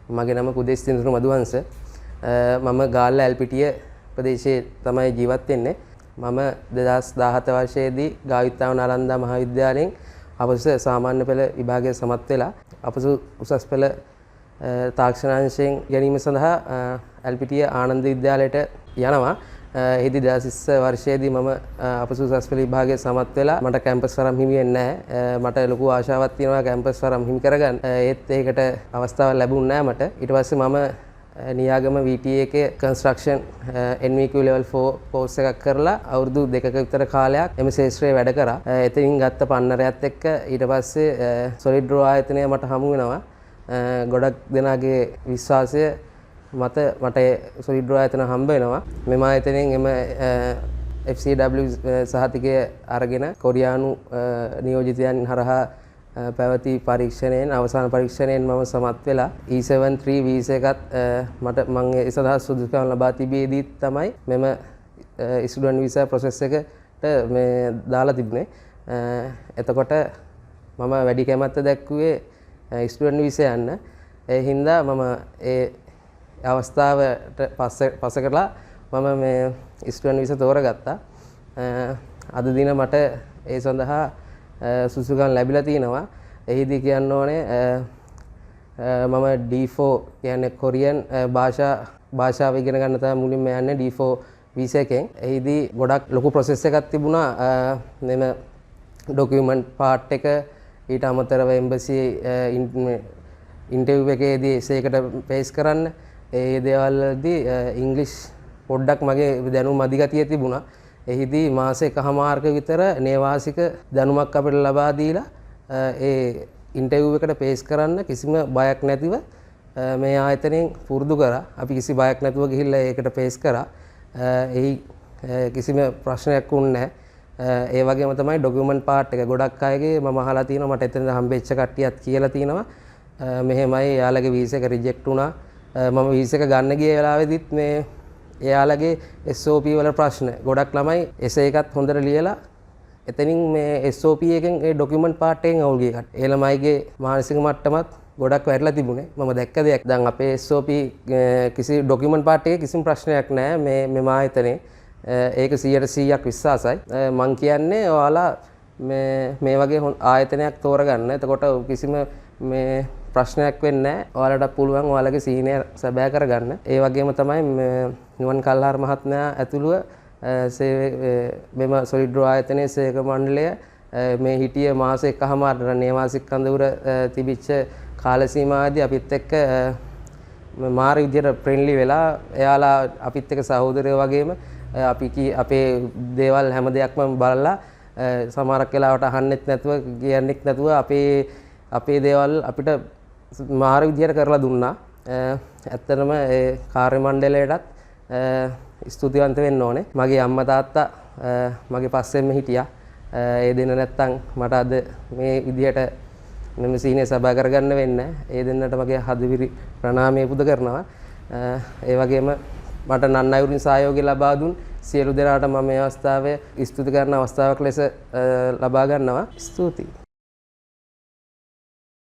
මගේ නම කුදේස් තින්දුරු මදුවංශ. මම ගාල්ල ඇල්පිටිය ප්‍රදේශයේ තමයි ජීවත් වෙන්නේ. මම 2017 වර්ෂයේදී ගාවිත්තාව නාලන්දා මහාවිද්‍යාලයෙන් අපසු සාමාන්‍ය පෙළ විභාගයේ සමත් වෙලා අපසු උසස් පෙළ තාක්ෂණාංශයෙන් ගැනීම සඳහා ඇල්පිටිය ආනන්ද විද්‍යාලයට යනවා. එහිදී 2020 වර්ෂයේදී මම අපසු උසස් පෙළ විභාගයේ සමත් වෙලා මට කැම්පස් වරම් හිමි වෙන්නේ නැහැ. මට ලොකු ආශාවක් තියෙනවා කැම්පස් වරම් හිමි කරගන්න. ඒත් ඒකට අවස්ථාවක් ලැබුණ නැහැ මට. ඊට පස්සේ මම නියාගම VTA එකේ කන්ස්ට්‍රක්ෂන් NVQ level 4 course එකක් කරලා අවුරුදු 2ක විතර කාලයක් එම ශාස්ත්‍රයේ වැඩ කරා. එතනින් ගත්ත පන්නරයත් එක්ක ඊට පස්සේ solid draw ආයතනය මට හමු වෙනවා. ගොඩක් දෙනාගේ විශ්වාසය මත මට solid draw ආයතන හම්බ වෙනවා. මෙම ආයතනයෙන් එම FCW සහතිකය අරගෙන කොරියානු නියෝජිතයන් හරහා පැවති පරීක්ෂණයෙන් අවසාන පරීක්ෂණයෙන් මම සමත් වෙලා E73 වීසා එකත් මට මම ඒ සඳහා සුදුසුකම් ලබා තිබෙදී තමයි මෙම ස්ටුඩන්ට් වීසා ප්‍රොසෙස් එකට මේ දාලා තිබුණේ. එතකොට මම වැඩි කැමැත්ත දැක්ුවේ ස්ටුඩන්ට් වීසා යන්න. ඒ හින්දා මම ඒ අවස්ථාවට පස්ස කරලා මම මේ ස්ටුඩන්ට් වීසා තෝරගත්තා. අද දින මට ඒ සඳහා සුසුකම් ලැබිලා තිනවා. එහිදී කියන්න ඕනේ මම D4 කියන්නේ කොරියන් භාෂාව ඉගෙන ගන්න තමයි මුලින්ම යන්නේ D4 වීසා එකෙන්. එහිදී ගොඩක් ලොකු ප්‍රොසෙස් එකක් තිබුණා. මෙම ડોකියුමන්ට් පාර්ට් එක ඊට අමතරව එම්බසි ඉන්ටර්විව් එකේදී ඒකට පේස් කරන්න ඒ දේවල් වලදී ඉංග්‍රීසි පොඩ්ඩක් මගේ දැනුම අධිගතිය තිබුණා. එහිදී මාස එකමාරක විතර නේවාසික දැනුමක් අපිට ලබා දීලා ඒ ඉන්ටර්විව් එකට පේස් කරන්න කිසිම බයක් නැතිව මේ ආයතනයෙන් පුරුදු කරා. අපි කිසි බයක් නැතුව ගිහිල්ලා ඒකට පේස් කරා. එහි කිසිම ප්‍රශ්නයක් වුණේ නැහැ. ඒ වගේම තමයි ડોකියුමන්ට් පාර්ට් එක ගොඩක් අයගේ මම අහලා තියෙනවා මට එතන හම්බෙච්ච කට්ටියත් කියලා තියෙනවා. මෙහෙමයි යාළගේ වීසා එක රිජෙක්ට් වුණා. මම වීසා එක ගන්න ගිය වෙලාවෙදිත් මේ එයාලගේ SOP වල ප්‍රශ්න ගොඩක් ළමයි එසේ එකත් හොඳට ලියලා එතනින් මේ SOP එකෙන් ඒ ડોකියුමන්ට් පාර්ට් එකෙන් අවුල් ගිය කට්ටිය. ඒ ළමයිගේ මානසික මට්ටමත් ගොඩක් වැටලා තිබුණේ. මම දැක්ක දෙයක්. දැන් අපේ SOP කිසි ડોකියුමන්ට් පාර්ට් එකේ කිසිම ප්‍රශ්නයක් නැහැ. මේ ආයතනයේ ඒක 100% විශ්වාසයි. මම කියන්නේ ඔයාලා මේ වගේ ආයතනයක් තෝරගන්න. එතකොට කිසිම මේ ප්‍රශ්නයක් වෙන්නේ නැහැ. ඔයාලට පුළුවන් ඔයාලගේ සීනියර් සබෑ කරගන්න. ඒ වගේම තමයි නිවන් කල්හාර මහත්මයා ඇතුළුව මෙම solid draw ආයතනයේ සේක මණ්ඩලය මේ හිටිය මාස එකමාරට නේවාසික කඳවුර තිබිච්ච කාල සීමාවේදී අපිත් එක්ක මාර විදියට ෆ්‍රෙන්ඩ්ලි වෙලා එයාලා අපිත් එක්ක සහෝදරයෝ වගේම අපේ දේවල් හැම දෙයක්ම බලලා සමහරක් වෙලාවට අහන්නෙත් නැතුව කියන්නෙත් නැතුව අපේ දේවල් අපිට මාර විදියට කරලා දුන්නා. ඇත්තටම ඒ කාර්ය මණ්ඩලයටත් ස්තුතිවන්ත වෙන්න ඕනේ. මගේ අම්මා තාත්තා මගේ පස්සෙන්ම හිටියා. ඒ දෙන්න නැත්තම් මට අද මේ විදියට මෙන්න සීනියර් සභා කරගන්න වෙන්නේ නැහැ. ඒ දෙන්නට මගේ හදවිරි ප්‍රණාමය පුද කරනවා. ඒ වගේම මට නන්නයුරින් සහයෝගය ලබා දුන් සියලු දෙනාට මම මේ අවස්ථාවේ ස්තුති කරන අවස්ථාවක් ලෙස ලබා ගන්නවා. ස්තුතියි.